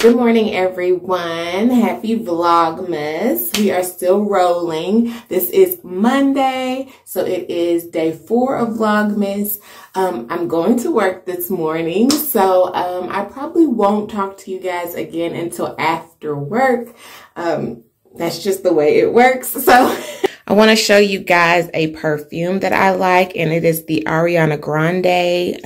Good morning, everyone. Happy Vlogmas. We are still rolling. This is Monday, so it is day 4 of Vlogmas. I'm going to work this morning, so I probably won't talk to you guys again until after work. That's just the way it works. So I want to show you guys a perfume that I like, and it is the Ariana Grande.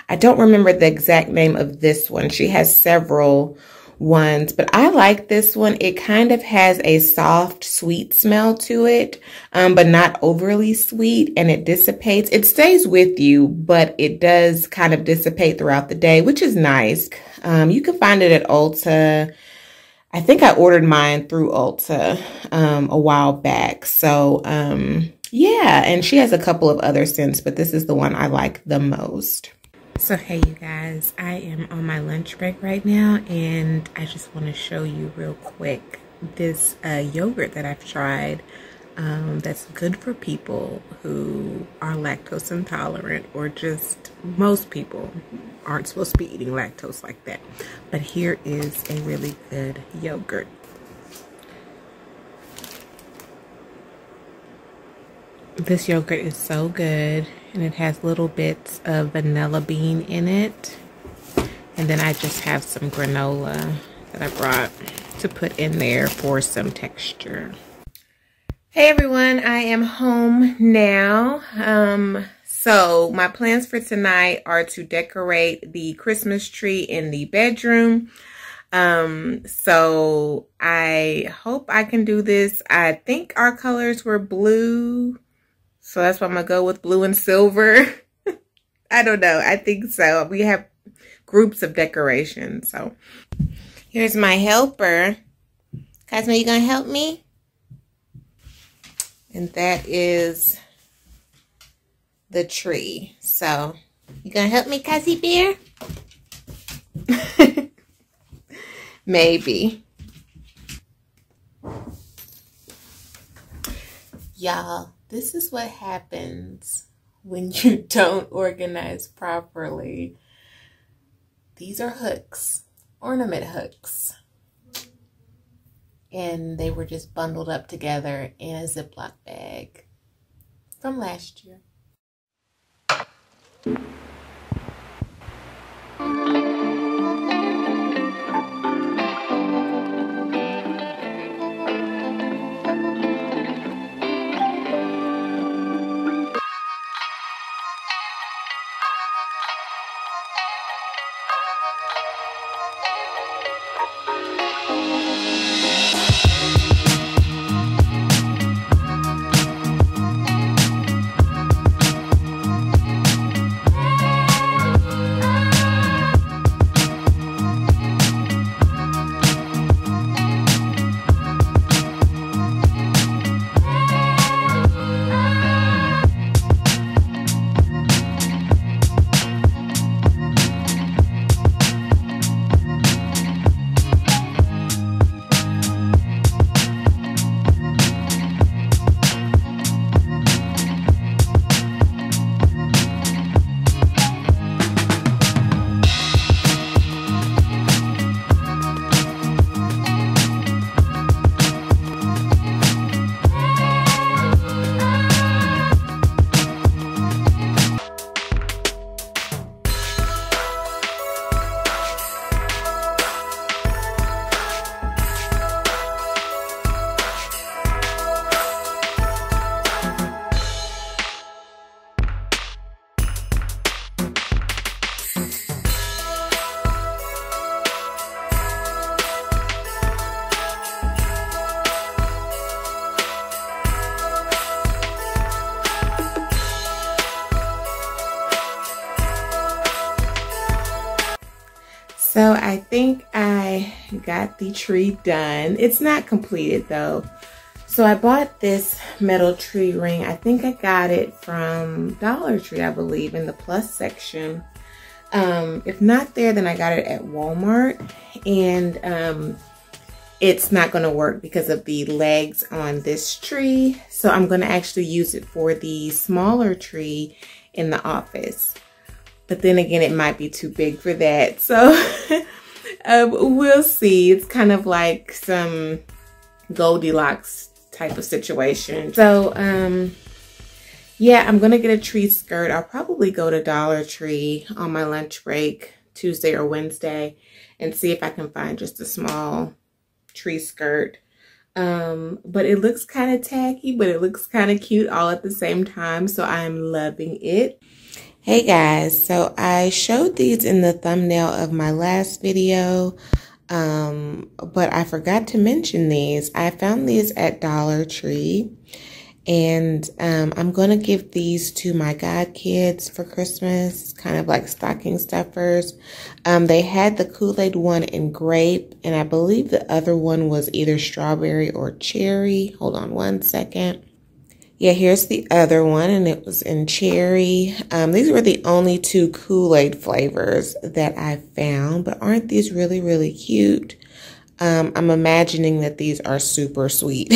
I don't remember the exact name of this one. She has several ones, but I like this one. It kind of has a soft, sweet smell to it, but not overly sweet, and it dissipates. It stays with you, but it does kind of dissipate throughout the day, which is nice. You can find it at Ulta. I think I ordered mine through Ulta a while back. So, yeah, and she has a couple of other scents, but this is the one I like the most. So, hey, you guys, I am on my lunch break right now, and I just want to show you real quick this yogurt that I've tried that's good for people who are lactose intolerant, or just most people aren't supposed to be eating lactose like that. But here is a really good yogurt. This yogurt is so good, and it has little bits of vanilla bean in it. And then I just have some granola that I brought to put in there for some texture. Hey everyone, I am home now. So my plans for tonight are to decorate the Christmas tree in the bedroom. So I hope I can do this. I think our colors were blue, so that's why I'm gonna go with blue and silver. I don't know, I think so. We have groups of decorations. So here's my helper. Cosmo, you gonna help me? And that is the tree. So, you gonna help me, Cuzzy Bear? Maybe. Y'all, this is what happens when you don't organize properly. These are hooks, ornament hooks. And they were just bundled up together in a Ziploc bag from last year. So I think I got the tree done. It's not completed though. So I bought this metal tree ring. I think I got it from Dollar Tree, I believe, in the plus section. If not there, then I got it at Walmart. And it's not going to work because of the legs on this tree. So I'm going to actually use it for the smaller tree in the office. But then again, it might be too big for that. So We'll see. It's kind of like some Goldilocks type of situation. So, yeah, I'm gonna get a tree skirt. I'll probably go to Dollar Tree on my lunch break, Tuesday or Wednesday, and see if I can find just a small tree skirt. But it looks kind of tacky, but it looks kind of cute all at the same time. So I'm loving it. Hey guys, so I showed these in the thumbnail of my last video, but I forgot to mention these. I found these at Dollar Tree, and I'm going to give these to my godkids for Christmas, kind of like stocking stuffers. They had the Kool-Aid one in grape, and I believe the other one was either strawberry or cherry. Hold on one second. Yeah, here's the other one, and it was in cherry. These were the only two Kool-Aid flavors that I found, but aren't these really, really cute? I'm imagining that these are super sweet.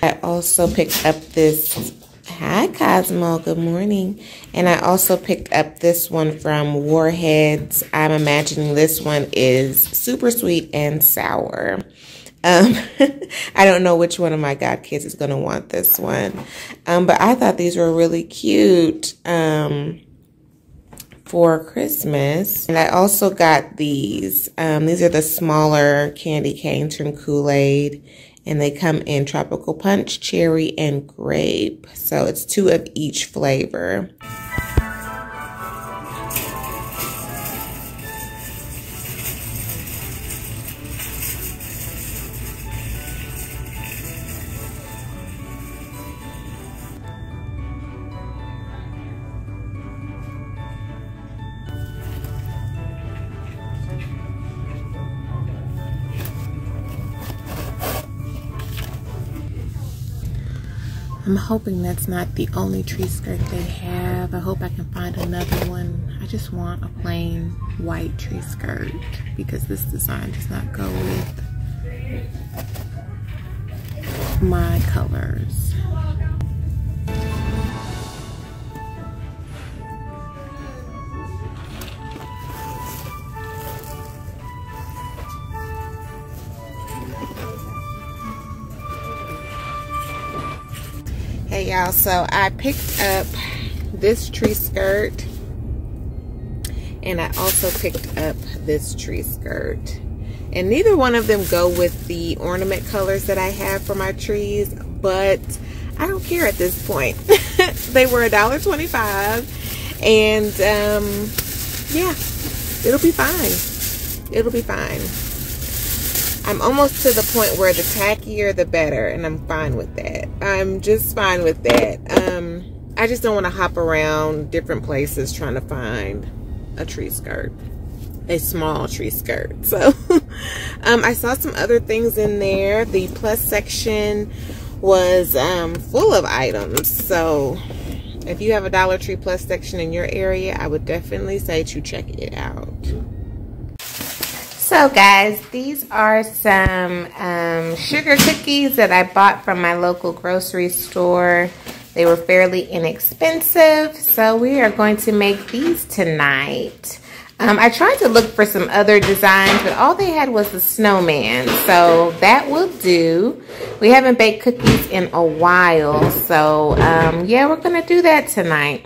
I also picked up this, hi Cosmo, good morning. And I also picked up this one from Warheads. I'm imagining this one is super sweet and sour. I don't know which one of my godkids is going to want this one. But I thought these were really cute for Christmas. And I also got these. These are the smaller candy canes from Kool-Aid. And they come in tropical punch, cherry, and grape. So it's 2 of each flavor. I'm hoping that's not the only tree skirt they have. I hope I can find another one. I just want a plain white tree skirt because this design does not go with my colors. Hey y'all, so I picked up this tree skirt and I also picked up this tree skirt, and neither one of them go with the ornament colors that I have for my trees, but I don't care at this point. They were $1.25, and yeah, it'll be fine. It'll be fine. I'm almost to the point where the tackier the better, and I'm fine with that. I'm just fine with that. I just don't want to hop around different places trying to find a tree skirt, a small tree skirt. So I saw some other things in there. The plus section was full of items. So if you have a Dollar Tree plus section in your area, I would definitely say to check it out. So guys, these are some sugar cookies that I bought from my local grocery store. They were fairly inexpensive, so we are going to make these tonight. I tried to look for some other designs, but all they had was the snowman, so that will do. We haven't baked cookies in a while, so yeah, we're gonna do that tonight.